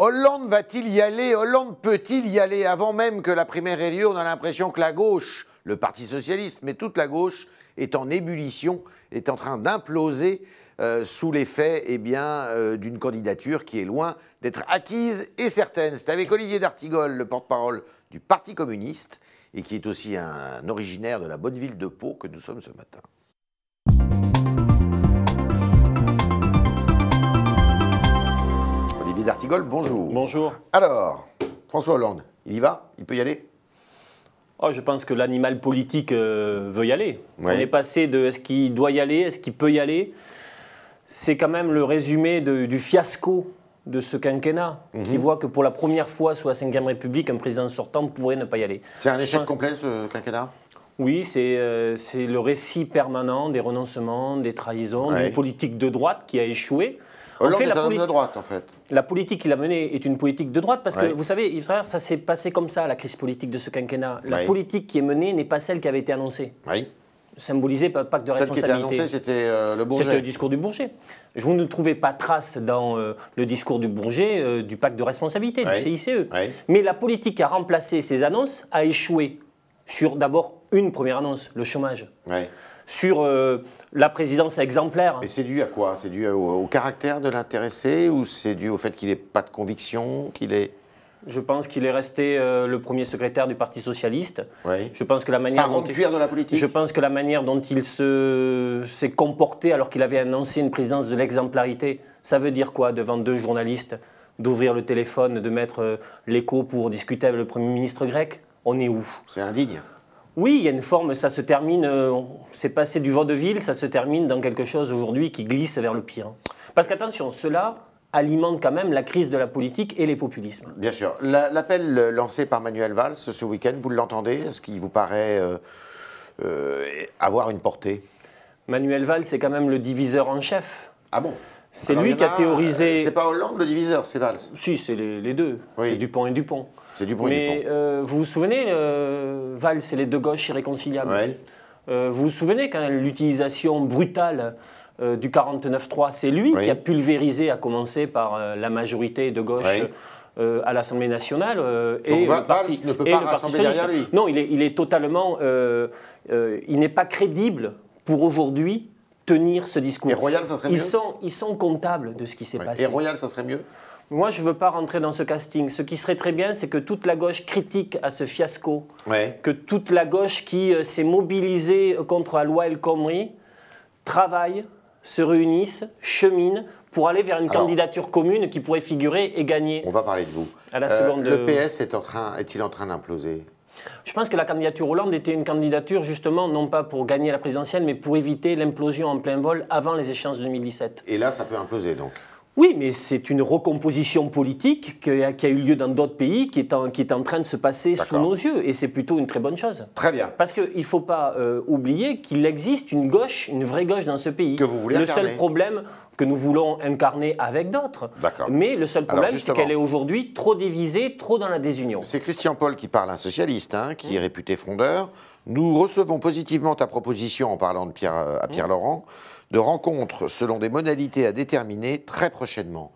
Hollande va-t-il y aller? Hollande peut-il y aller? Avant même que la primaire ait lieu, on a l'impression que la gauche, le Parti socialiste, mais toute la gauche est en ébullition, est en train d'imploser sous l'effet d'une candidature qui est loin d'être acquise et certaine. C'est avec Olivier d'Artigol, le porte-parole du Parti communiste, et qui est aussi un originaire de la bonne ville de Pau, que nous sommes ce matin. Olivier d'Artigol, bonjour. Bonjour. Alors, François Hollande, il y va? Il peut y aller? Je pense que l'animal politique veut y aller. Oui. On est passé de est-ce qu'il doit y aller, est-ce qu'il peut y aller. C'est quand même le résumé du fiasco de ce quinquennat, qui voit que pour la première fois sous la Ve République, un président sortant pourrait ne pas y aller. C'est un échec complet, ce quinquennat? Oui, c'est le récit permanent des renoncements, des trahisons, d'une politique de droite qui a échoué. Hollande est un homme de droite, en fait. La politique qu'il a menée est une politique de droite parce que, vous savez, Yves Frère, ça s'est passé comme ça, la crise politique de ce quinquennat. La politique qui est menée n'est pas celle qui avait été annoncée. Oui. Symbolisée par le pacte de responsabilité. Celle qui était annoncée, c'était le Bourget. C'était le discours du Bourget. Vous ne trouvez pas trace dans le discours du Bourget du pacte de responsabilité, du CICE. Mais la politique qui a remplacé ces annonces a échoué sur d'abord une première annonce, le chômage. Sur la présidence exemplaire. Et c'est dû à quoi? C'est dû au caractère de l'intéressé ou c'est dû au fait qu'il n'ait pas de conviction, qu'il est... Je pense qu'il est resté le premier secrétaire du Parti socialiste. Je pense que la manière dont cuir de la politique. Je pense que la manière dont il s'est comporté alors qu'il avait annoncé une présidence de l'exemplarité, ça veut dire quoi devant deux journalistes? D'ouvrir le téléphone, de mettre l'écho pour discuter avec le Premier ministre grec? On est où? C'est indigne. Oui, il y a une forme, ça se termine, c'est passé du vaudeville, ça se termine dans quelque chose aujourd'hui qui glisse vers le pire. Parce qu'attention, cela alimente quand même la crise de la politique et les populismes. Bien sûr. L'appel lancé par Manuel Valls ce week-end, vous l'entendez? Est-ce qu'il vous paraît avoir une portée? Manuel Valls, c'est quand même le diviseur en chef. Ah bon? C'est lui qui a théorisé... C'est pas Hollande le diviseur, c'est Valls. Si, c'est les deux. C'est Dupont et Dupont. C'est Dupont et Dupont. Mais vous vous souvenez, Valls, c'est les deux gauches irréconciliables. Vous vous souvenez quand l'utilisation brutale du 49.3, c'est lui qui a pulvérisé, à commencer par la majorité de gauche à l'Assemblée nationale. Donc Valls ne peut pas rassembler derrière lui. Non, il est totalement... il n'est pas crédible pour aujourd'hui tenir ce discours. Et Royal, ça serait mieux? Ils sont comptables de ce qui s'est passé. Et Royal, ça serait mieux? Moi, je ne veux pas rentrer dans ce casting. Ce qui serait très bien, c'est que toute la gauche critique à ce fiasco, que toute la gauche qui s'est mobilisée contre la loi El Khomri travaille, se réunissent, cheminent pour aller vers une candidature commune qui pourrait figurer et gagner. On va parler de vous. À la seconde le PS est-il en train d'imploser? Je pense que la candidature Hollande était une candidature justement, non pas pour gagner la présidentielle, mais pour éviter l'implosion en plein vol avant les échéances de 2017. Et là, ça peut imploser donc? Oui, mais c'est une recomposition politique qui a eu lieu dans d'autres pays, qui est en train de se passer sous nos yeux. Et c'est plutôt une très bonne chose. Très bien. Parce qu'il ne faut pas oublier qu'il existe une gauche, une vraie gauche dans ce pays. Que vous voulez incarner. Le seul problème que nous voulons incarner avec d'autres. Mais le seul problème, c'est qu'elle est aujourd'hui trop divisée, trop dans la désunion. C'est Christian Paul qui parle, un socialiste, qui est réputé frondeur. Nous recevons positivement ta proposition, en parlant de Pierre Laurent, de rencontre selon des modalités à déterminer très prochainement.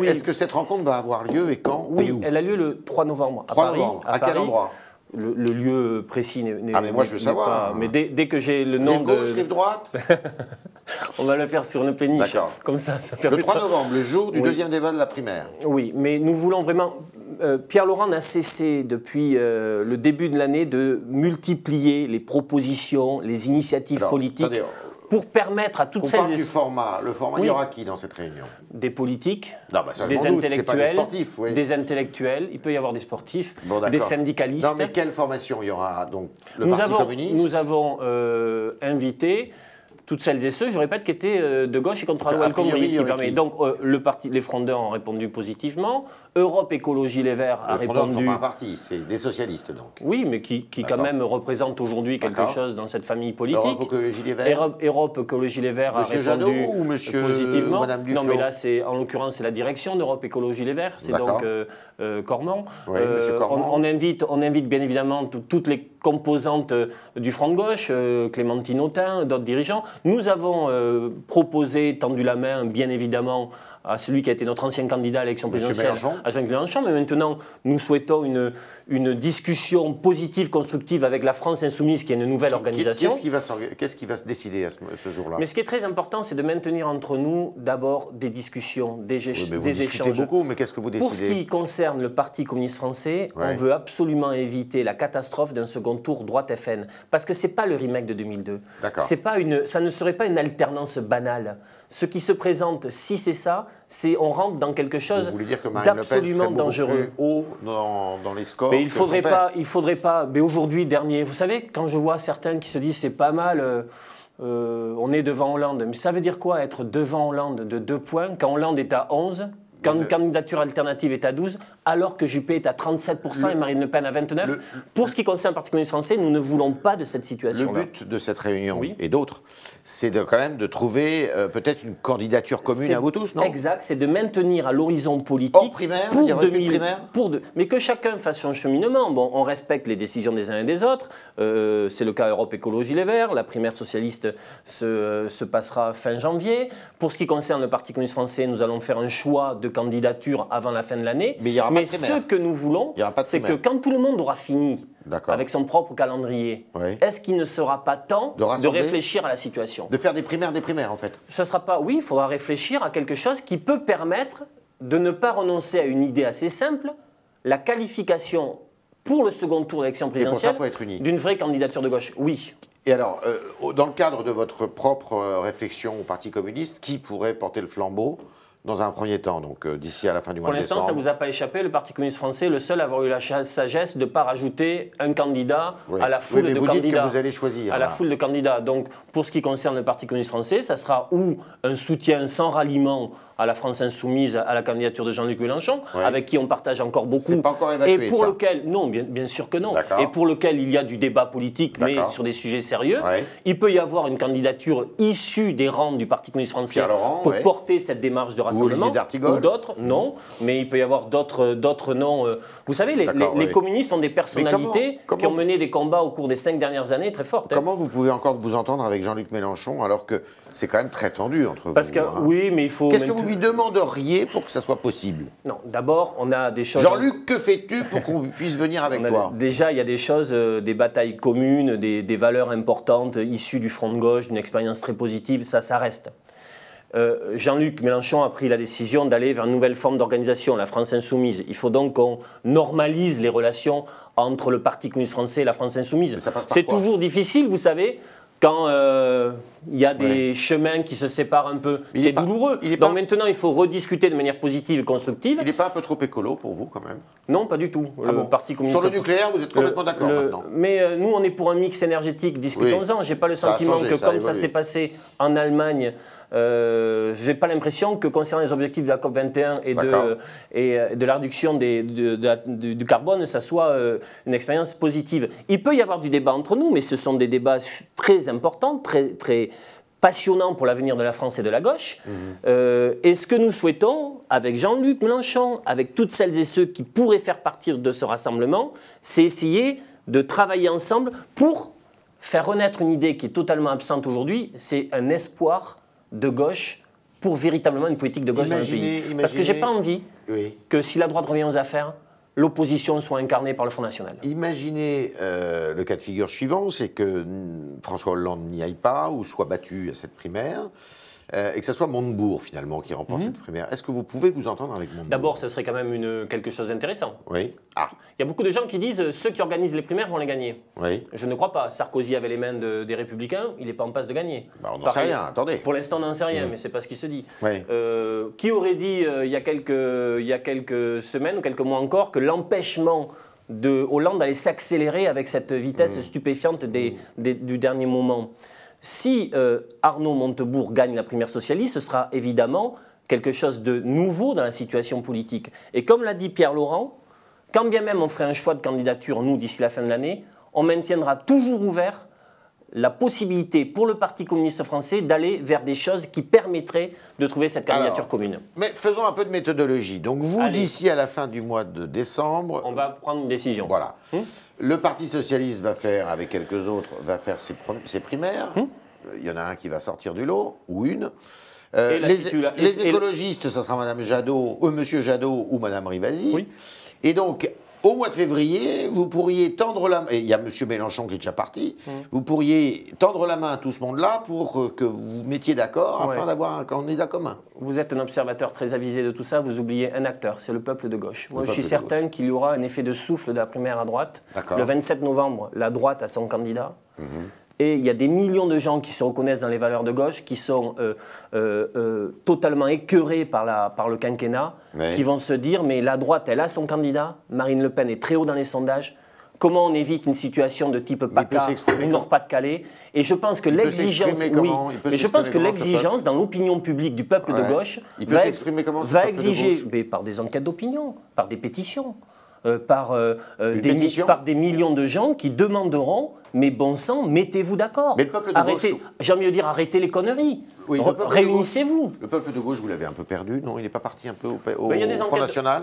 Est-ce que cette rencontre va avoir lieu et quand? Oui, elle a lieu le 3 novembre à Paris. À quel endroit? Le lieu précis n'est mais moi je veux savoir. Pas, mais dès que j'ai le nom rive gauche, rive droite? On va le faire sur une péniche. D'accord. Comme ça le 3 novembre, le jour du deuxième débat de la primaire. Oui, mais nous voulons vraiment... Pierre Laurent n'a cessé depuis le début de l'année de multiplier les propositions, les initiatives politiques pour permettre à toutes celles... On parle du format. Le format, il y aura qui dans cette réunion? Des politiques, des intellectuels, pas des sportifs, des intellectuels, il peut y avoir des sportifs, des syndicalistes. Non, mais quelle formation il y aura? Donc, le Parti communiste? Nous avons invité toutes celles et ceux, je répète, qui étaient de gauche et contre la loi El Khomri. Donc, les frondeurs ont répondu positivement. Europe Écologie Les Verts a répondu... Les frondeurs ne sont pas un parti, c'est des socialistes, donc. Oui, mais qui quand même représentent aujourd'hui quelque chose dans cette famille politique. Europe Écologie Les Verts. Europe Écologie Les Verts a répondu Jadot ou monsieur positivement. Madame Duflo? Non, mais là, en l'occurrence, c'est la direction d'Europe Écologie Les Verts, c'est donc Cormand. Oui, monsieur Cormand. On invite bien évidemment toutes les composantes du Front de Gauche, Clémentine Autain, d'autres dirigeants. Nous avons proposé, tendu la main, bien évidemment, à celui qui a été notre ancien candidat à l'élection présidentielle, à Jean-Luc Mélenchon. Mais maintenant, nous souhaitons une discussion positive, constructive avec la France Insoumise, qui est une nouvelle organisation. Qu'est-ce qui va se décider à ce jour-là? Mais ce qui est très important, c'est de maintenir entre nous d'abord des discussions, des échanges. Beaucoup, mais qu'est-ce que vous décidez? Pour ce qui concerne le Parti communiste français, on veut absolument éviter la catastrophe d'un second tour droite FN. Parce que ce n'est pas le remake de 2002. Ça ne serait pas une alternance banale. Ce qui se présente, si c'est ça, c'est on rentre dans quelque chose d'absolument dangereux. Plus haut dans les scores. Mais il faudrait pas. Mais aujourd'hui, dernier, vous savez, quand je vois certains qui se disent c'est pas mal. On est devant Hollande. Mais ça veut dire quoi être devant Hollande de 2 points quand Hollande est à 11, quand une candidature alternative est à 12, alors que Juppé est à 37% et Marine Le Pen à 29%. Pour ce qui concerne le Parti communiste français, nous ne voulons pas de cette situation-là. Le but de cette réunion et d'autres, c'est quand même de trouver peut-être une candidature commune à vous tous, non? Exact, c'est de maintenir à l'horizon politique hors primaire, mais que chacun fasse son cheminement. Bon, on respecte les décisions des uns et des autres. C'est le cas Europe Écologie Les Verts. La primaire socialiste se passera fin janvier. Pour ce qui concerne le Parti communiste français, nous allons faire un choix de candidature avant la fin de l'année. Mais ce que nous voulons, c'est que quand tout le monde aura fini avec son propre calendrier, est-ce qu'il ne sera pas temps de réfléchir à la situation? De faire des primaires en fait. Ce sera pas, oui, il faudra réfléchir à quelque chose qui peut permettre de ne pas renoncer à une idée assez simple, la qualification pour le second tour d'élection présidentielle d'une vraie candidature de gauche. Oui. Et alors, dans le cadre de votre propre réflexion au Parti communiste, qui pourrait porter le flambeau dans un premier temps, donc d'ici à la fin du mois de décembre? Pour l'instant, ça ne vous a pas échappé, le Parti communiste français est le seul à avoir eu la sagesse de ne pas rajouter un candidat à la foule de candidats. Vous dites que vous allez choisir. À la foule de candidats. Donc, pour ce qui concerne le Parti communiste français, ça sera ou un soutien sans ralliement à la France Insoumise, à la candidature de Jean-Luc Mélenchon, avec qui on partage encore beaucoup. C'est pas encore évacué, et pour lequel, non, bien sûr que non. Et pour lequel il y a du débat politique, mais sur des sujets sérieux. Il peut y avoir une candidature issue des rangs du Parti communiste français pour porter cette démarche de rassemblement. Ou d'autres, non. Mais il peut y avoir d'autres noms. Vous savez, les communistes ont des personnalités qui ont mené des combats au cours des 5 dernières années très fortes. Comment vous pouvez encore vous entendre avec Jean-Luc Mélenchon alors que c'est quand même très tendu entre vous? Parce que, oui, mais il faut... Qu'est-ce que vous lui demanderiez pour que ça soit possible? Non, d'abord, on a des choses... Jean-Luc, que fais-tu pour qu'on puisse venir avec toi? Déjà, il y a des choses, des batailles communes, des valeurs importantes issues du front de gauche, d'une expérience très positive, ça reste. Jean-Luc Mélenchon a pris la décision d'aller vers une nouvelle forme d'organisation, la France Insoumise. Il faut donc qu'on normalise les relations entre le Parti communiste français et la France Insoumise. C'est toujours difficile, vous savez, quand il y a des chemins qui se séparent un peu. C'est douloureux. Donc maintenant, il faut rediscuter de manière positive et constructive. Il n'est pas un peu trop écolo pour vous, quand même? Non, pas du tout. Parti communiste. Sur le nucléaire, vous êtes complètement d'accord maintenant? Mais nous, on est pour un mix énergétique. Discutons-en. Je n'ai pas le sentiment que, comme ça s'est passé en Allemagne, je n'ai pas l'impression que concernant les objectifs de la COP21 et de la réduction du carbone, ça soit une expérience positive. Il peut y avoir du débat entre nous, mais ce sont des débats très importants, très passionnants pour l'avenir de la France et de la gauche. Et ce que nous souhaitons, avec Jean-Luc Mélenchon, avec toutes celles et ceux qui pourraient faire partie de ce rassemblement, c'est essayer de travailler ensemble pour faire renaître une idée qui est totalement absente aujourd'hui, c'est un espoir de gauche pour véritablement une politique de gauche dans le pays. Parce que je n'ai pas envie que si la droite revient aux affaires, l'opposition soit incarnée par le Front National. Imaginez le cas de figure suivant, c'est que François Hollande n'y aille pas ou soit battu à cette primaire. Et que ce soit Montebourg, finalement, qui remporte cette primaire. Est-ce que vous pouvez vous entendre avec Montebourg? D'abord, ce serait quand même quelque chose d'intéressant. Oui. Il y a beaucoup de gens qui disent ceux qui organisent les primaires vont les gagner. Oui. Je ne crois pas. Sarkozy avait les mains des Républicains, il n'est pas en passe de gagner. On n'en sait rien, attendez. Pour l'instant, on n'en sait rien, mais ce n'est pas ce qui se dit. Oui. Qui aurait dit il y a quelques semaines ou quelques mois encore que l'empêchement de Hollande allait s'accélérer avec cette vitesse stupéfiante du dernier moment? Si Arnaud Montebourg gagne la primaire socialiste, ce sera évidemment quelque chose de nouveau dans la situation politique. Et comme l'a dit Pierre Laurent, quand bien même on ferait un choix de candidature, nous, d'ici la fin de l'année, on maintiendra toujours ouvert la possibilité pour le Parti communiste français d'aller vers des choses qui permettraient de trouver cette candidature commune. Mais faisons un peu de méthodologie. Donc vous, d'ici à la fin du mois de décembre... On va prendre une décision. Voilà. Le Parti socialiste va faire, avec quelques autres, va faire ses primaires. Il y en a un qui va sortir du lot, ou une. Les écologistes, ça sera Madame Jadot, Monsieur Jadot ou Madame Rivasi. Oui. Et donc, au mois de février, vous pourriez tendre la main, et il y a M. Mélenchon qui est déjà parti, vous pourriez tendre la main à tout ce monde-là pour que vous mettiez d'accord afin d'avoir un candidat commun. Vous êtes un observateur très avisé de tout ça, vous oubliez un acteur, c'est le peuple de gauche. Moi, je suis certain qu'il y aura un effet de souffle de la primaire à droite. Le 27 novembre, la droite a son candidat. Et il y a des millions de gens qui se reconnaissent dans les valeurs de gauche, qui sont totalement écœurés par le quinquennat, qui vont se dire, mais la droite, elle a son candidat, Marine Le Pen est très haut dans les sondages, comment on évite une situation de type PACA ou Nord-Pas-de-Calais? Et je pense que l'exigence, je pense que l'exigence dans l'opinion publique du peuple de gauche va exiger, par des enquêtes d'opinion, par des pétitions. Par des millions de gens qui demanderont, mais bon sang, mettez-vous d'accord. Mais le peuple de gauche... J'ai envie de dire, arrêtez les conneries. Oui, réunissez-vous. Le peuple de gauche, vous l'avez un peu perdu, non? Il n'est pas parti un peu au Front National?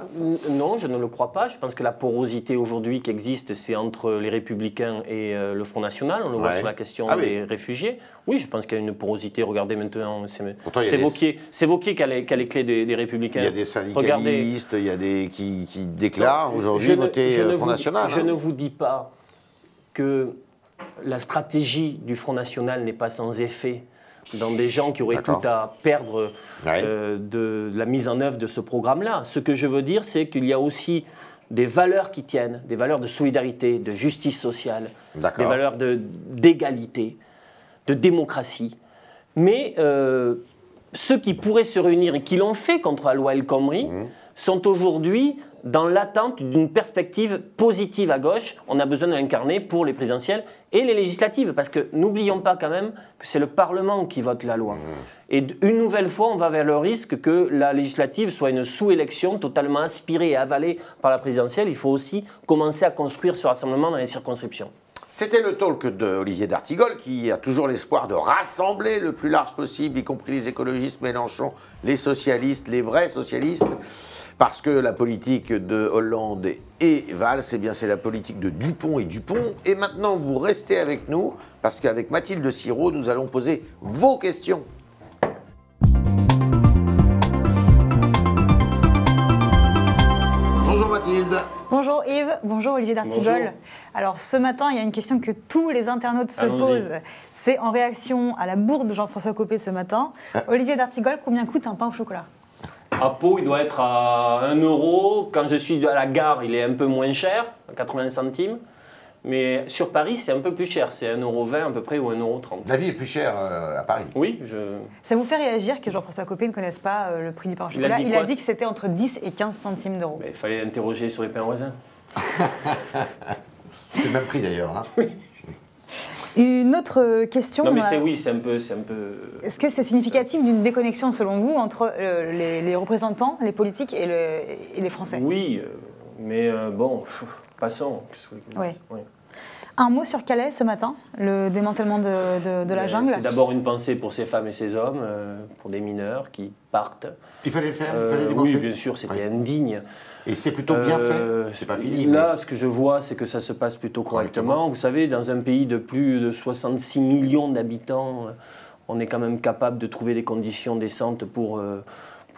Non, je ne le crois pas. Je pense que la porosité aujourd'hui qui existe, c'est entre les Républicains et le Front National. On le voit sur la question des réfugiés. Oui, je pense qu'il y a une porosité. Regardez maintenant, c'est Wauquiez qui a les clés des Républicains. Il y a des syndicalistes, il y a des qui déclarent aujourd'hui voter Front National. Je ne vous dis pas que la stratégie du Front National n'est pas sans effet dans des gens qui auraient tout à perdre de la mise en œuvre de ce programme-là. Ce que je veux dire, c'est qu'il y a aussi des valeurs qui tiennent, des valeurs de solidarité, de justice sociale, des valeurs d'égalité, de démocratie. Mais ceux qui pourraient se réunir et qui l'ont fait contre la loi El Khomri sont aujourd'hui dans l'attente d'une perspective positive à gauche. On a besoin de l'incarner pour les présidentielles et les législatives, parce que n'oublions pas quand même que c'est le Parlement qui vote la loi. Et une nouvelle fois, on va vers le risque que la législative soit une sous-élection totalement aspirée et avalée par la présidentielle. Il faut aussi commencer à construire ce rassemblement dans les circonscriptions. C'était le talk d'Olivier d'Artigol, qui a toujours l'espoir de rassembler le plus large possible, y compris les écologistes, Mélenchon, les socialistes, les vrais socialistes. Parce que la politique de Hollande et Valls, eh bien c'est la politique de Dupont et Dupont. Et maintenant, vous restez avec nous, parce qu'avec Mathilde Sirot, nous allons poser vos questions. Bonjour Mathilde. Bonjour Yves, bonjour Olivier d'Artigol. Alors ce matin, il y a une question que tous les internautes se posent. C'est en réaction à la bourde de Jean-François Copé ce matin. Olivier d'Artigol, combien coûte un pain au chocolat ? À Pau, il doit être à 1 €. Quand je suis à la gare, il est un peu moins cher, à 80 centimes. Mais sur Paris, c'est un peu plus cher. C'est 1,20 € à peu près ou 1,30 €. La vie est plus chère à Paris. Oui. Ça vous fait réagir que Jean-François Copé ne connaisse pas le prix du pain au chocolat? Il a dit que c'était entre 10 et 15 centimes d'euros. Il fallait interroger sur les pains au raisin. C'est le même prix d'ailleurs. Hein. Oui. Une autre question. Non mais c'est un peu. Est-ce que c'est significatif d'une déconnexion selon vous entre les représentants, les politiques et les Français? Oui, mais bon, passons. Oui. Un mot sur Calais ce matin, le démantèlement de la jungle. C'est d'abord une pensée pour ces femmes et ces hommes, pour des mineurs qui partent. Il fallait le faire, il fallait démontrer. Oui, bien sûr, c'était indigne. Et c'est plutôt bien fait, c'est pas fini. Là, ce que je vois, c'est que ça se passe plutôt correctement. Vous savez, dans un pays de plus de 66 millions d'habitants, on est quand même capable de trouver des conditions décentes pour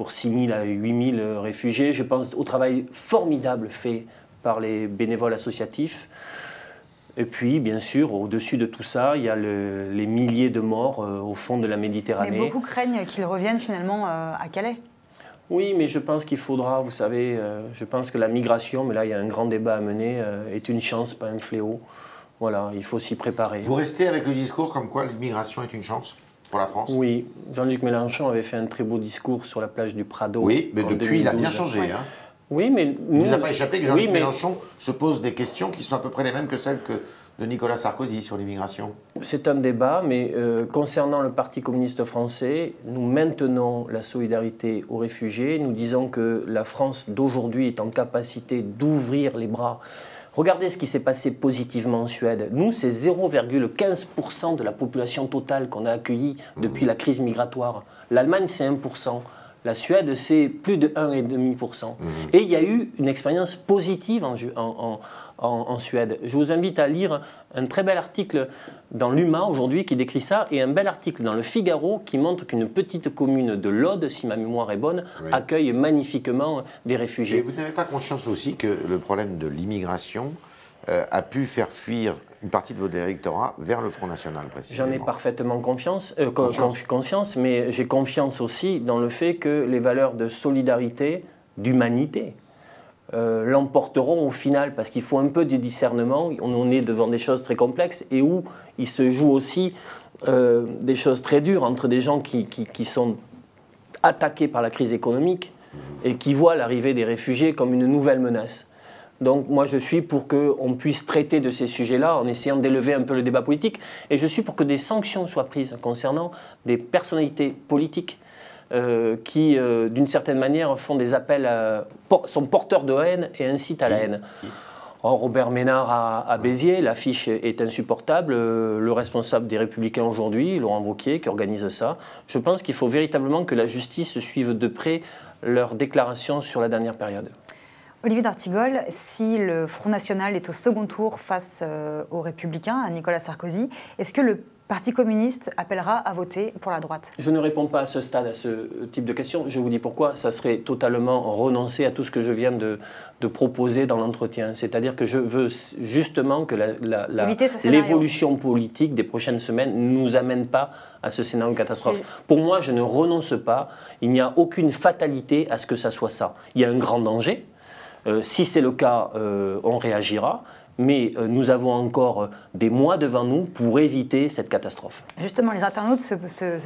6 000 à 8 000 réfugiés. Je pense au travail formidable fait par les bénévoles associatifs. Et puis, bien sûr, au-dessus de tout ça, il y a les milliers de morts au fond de la Méditerranée. Mais beaucoup craignent qu'ils reviennent finalement à Calais. Oui, mais je pense qu'il faudra, vous savez, je pense que la migration, mais là il y a un grand débat à mener, est une chance, pas un fléau. Voilà, il faut s'y préparer. Vous restez avec le discours comme quoi l'immigration est une chance pour la France? Oui, Jean-Luc Mélenchon avait fait un très beau discours sur la plage du Prado. Oui, mais depuis 2012. Il a bien changé. Ouais. Hein. Oui, mais il ne nous a pas échappé que Jean-Luc Mélenchon se pose des questions qui sont à peu près les mêmes que celles de Nicolas Sarkozy sur l'immigration. C'est un débat, mais concernant le Parti communiste français, nous maintenons la solidarité aux réfugiés. Nous disons que la France d'aujourd'hui est en capacité d'ouvrir les bras. Regardez ce qui s'est passé positivement en Suède. Nous, c'est 0,15% de la population totale qu'on a accueillie depuis la crise migratoire. L'Allemagne, c'est 1%. La Suède, c'est plus de 1,5%. Et il y a eu une expérience positive en Suède. Je vous invite à lire un très bel article dans l'UMA aujourd'hui qui décrit ça, et un bel article dans le Figaro qui montre qu'une petite commune de Lod, si ma mémoire est bonne, accueille magnifiquement des réfugiés. Et vous n'avez pas conscience aussi que le problème de l'immigration a pu faire fuir une partie de votre électorat vers le Front National, précisément? J'en ai parfaitement conscience, mais j'ai confiance aussi dans le fait que les valeurs de solidarité, d'humanité, l'emporteront au final, parce qu'il faut un peu de discernement. On est devant des choses très complexes et où il se joue aussi des choses très dures entre des gens qui sont attaqués par la crise économique et qui voient l'arrivée des réfugiés comme une nouvelle menace. Donc moi je suis pour qu'on puisse traiter de ces sujets-là en essayant d'élever un peu le débat politique, et je suis pour que des sanctions soient prises concernant des personnalités politiques qui, d'une certaine manière, font des appels, sont porteurs de haine et incitent à la haine. Or, Robert Ménard à Béziers, l'affiche est insupportable. Le responsable des Républicains aujourd'hui, Laurent Wauquiez, qui organise ça. Je pense qu'il faut véritablement que la justice suive de près leurs déclarations sur la dernière période. Olivier d'Artigol, si le Front National est au second tour face aux Républicains, à Nicolas Sarkozy, est-ce que le Parti communiste appellera à voter pour la droite? Je ne réponds pas à ce stade à ce type de question. Je vous dis pourquoi. Ça serait totalement renoncer à tout ce que je viens de proposer dans l'entretien. C'est-à-dire que je veux justement que l'évolution politique des prochaines semaines ne nous amène pas à ce scénario catastrophe. Pour moi, je ne renonce pas. Il n'y a aucune fatalité à ce que ça soit ça. Il y a un grand danger. Si c'est le cas, on réagira. Mais nous avons encore des mois devant nous pour éviter cette catastrophe. Justement, les internautes se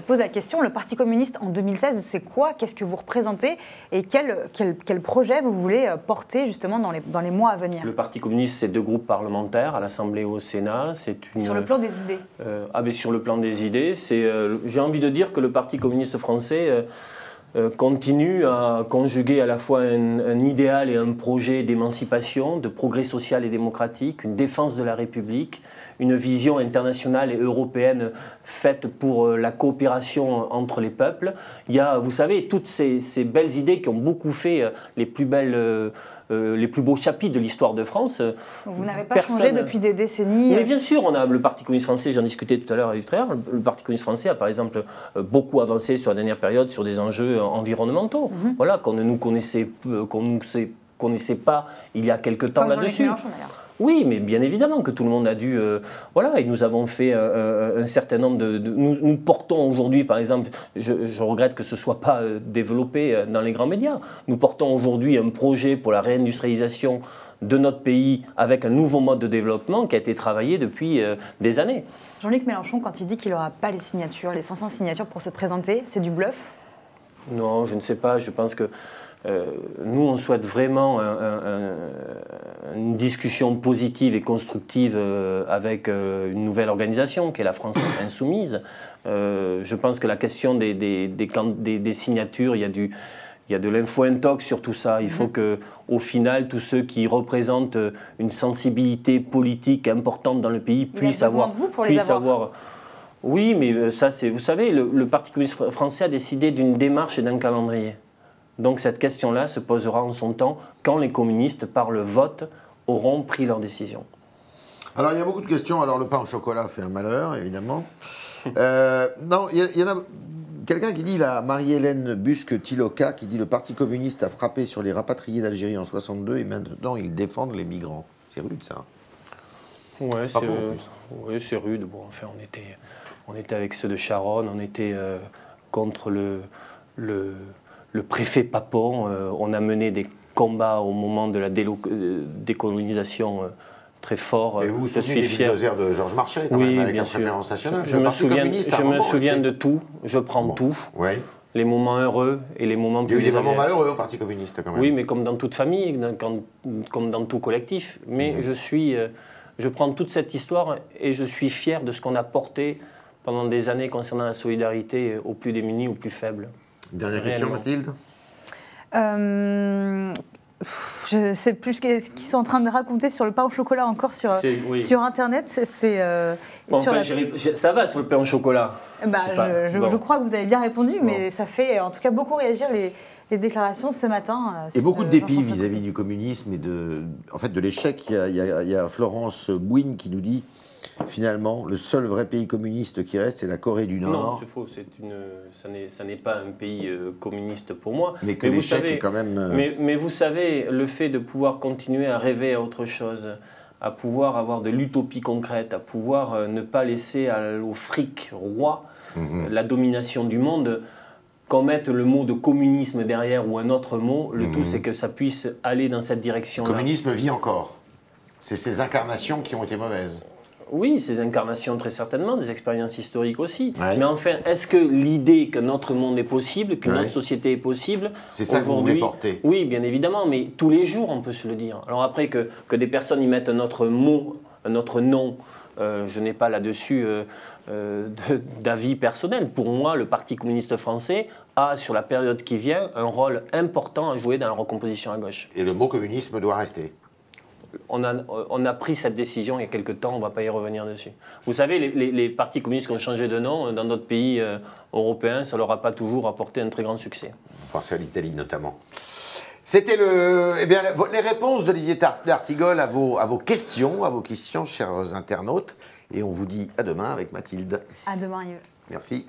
posent la question, le Parti communiste en 2016, c'est quoi? Qu'est-ce que vous représentez? Et quel projet vous voulez porter justement dans les mois à venir? Le Parti communiste, c'est 2 groupes parlementaires à l'Assemblée et au Sénat. Sur le plan des idées sur le plan des idées, j'ai envie de dire que le Parti communiste français continue à conjuguer à la fois un idéal et un projet d'émancipation, de progrès social et démocratique, une défense de la République, une vision internationale et européenne faite pour la coopération entre les peuples. Il y a, vous savez, toutes ces belles idées qui ont beaucoup fait les plus beaux chapitres de l'histoire de France. Vous n'avez pas changé depuis des décennies. Mais bien sûr, on a le Parti communiste français, j'en discutais tout à l'heure avec Frère, le Parti communiste français a par exemple beaucoup avancé sur la dernière période sur des enjeux environnementaux, voilà, qu'on ne nous connaissait pas il y a quelque temps là-dessus. Oui, mais bien évidemment que tout le monde a dû... voilà, et nous avons fait un certain nombre de... Nous portons aujourd'hui, par exemple, je regrette que ce ne soit pas développé dans les grands médias, nous portons aujourd'hui un projet pour la réindustrialisation de notre pays avec un nouveau mode de développement qui a été travaillé depuis des années. Jean-Luc Mélenchon, quand il dit qu'il n'aura pas les signatures, les 500 signatures pour se présenter, c'est du bluff? Non, je ne sais pas, je pense que... nous, on souhaite vraiment une discussion positive et constructive avec une nouvelle organisation qui est la France Insoumise. Je pense que la question des signatures, il y a de l'info-intox sur tout ça. Il faut qu'au final, tous ceux qui représentent une sensibilité politique importante dans le pays puissent avoir... Oui, mais ça, vous savez, le Parti communiste français a décidé d'une démarche et d'un calendrier. Donc cette question-là se posera en son temps quand les communistes, par le vote, auront pris leur décision. Alors il y a beaucoup de questions. Alors le pain au chocolat fait un malheur, évidemment. Non, il y en a quelqu'un qui dit, là, Marie-Hélène Busque-Tiloka, qui dit le Parti communiste a frappé sur les rapatriés d'Algérie en 62 et maintenant ils défendent les migrants. C'est rude, ça. Ouais, c'est rude. Bon, enfin, on était avec ceux de Charonne, on était contre le préfet Papon, on a mené des combats au moment de la décolonisation très forts. Et vous vous souvenez des bulldozers de Georges Marchais, quand même, avec la préférence nationale? Je me souviens de tout, je prends tout. Ouais. Les moments heureux et les moments plus désagréables. Il y a eu des moments malheureux au Parti communiste, quand même. Oui, mais comme dans toute famille, comme dans tout collectif. Mais je prends toute cette histoire et je suis fier de ce qu'on a porté pendant des années concernant la solidarité aux plus démunis, aux plus faibles. Dernière question, Mathilde. Je sais plus ce qu'ils sont en train de raconter sur le pain au chocolat encore sur Internet. Ça va sur le pain au chocolat. Je crois que vous avez bien répondu, mais ça fait en tout cas beaucoup réagir les déclarations ce matin. Et beaucoup de dépit vis-à-vis du communisme et de l'échec. Il y a Florence Bouine qui nous dit finalement, le seul vrai pays communiste qui reste, c'est la Corée du Nord. Non, c'est faux. Ça n'est pas un pays communiste pour moi. Mais que l'échec est quand même... Mais vous savez, le fait de pouvoir continuer à rêver à autre chose, à pouvoir avoir de l'utopie concrète, à pouvoir ne pas laisser au fric roi la domination du monde, qu'on mette le mot de communisme derrière ou un autre mot, le tout c'est que ça puisse aller dans cette direction-là. Le communisme vit encore. C'est ces incarnations qui ont été mauvaises. Oui, ces incarnations très certainement, des expériences historiques aussi. Ouais. Mais enfin, est-ce que l'idée que notre monde est possible, que notre société est possible... C'est ça que vous voulez porter. Oui, bien évidemment, mais tous les jours on peut se le dire. Alors après que des personnes y mettent un autre mot, un autre nom, je n'ai pas là-dessus d'avis personnel. Pour moi, le Parti communiste français a, sur la période qui vient, un rôle important à jouer dans la recomposition à gauche. Et le mot communisme doit rester. On a pris cette décision il y a quelque temps, on ne va pas y revenir dessus. Vous savez, les partis communistes qui ont changé de nom dans d'autres pays européens, ça ne leur a pas toujours apporté un très grand succès. Pensez à l'Italie notamment. C'était les réponses d'Olivier d'Artigol à vos questions, chers internautes. Et on vous dit à demain avec Mathilde. À demain, Yves. Merci.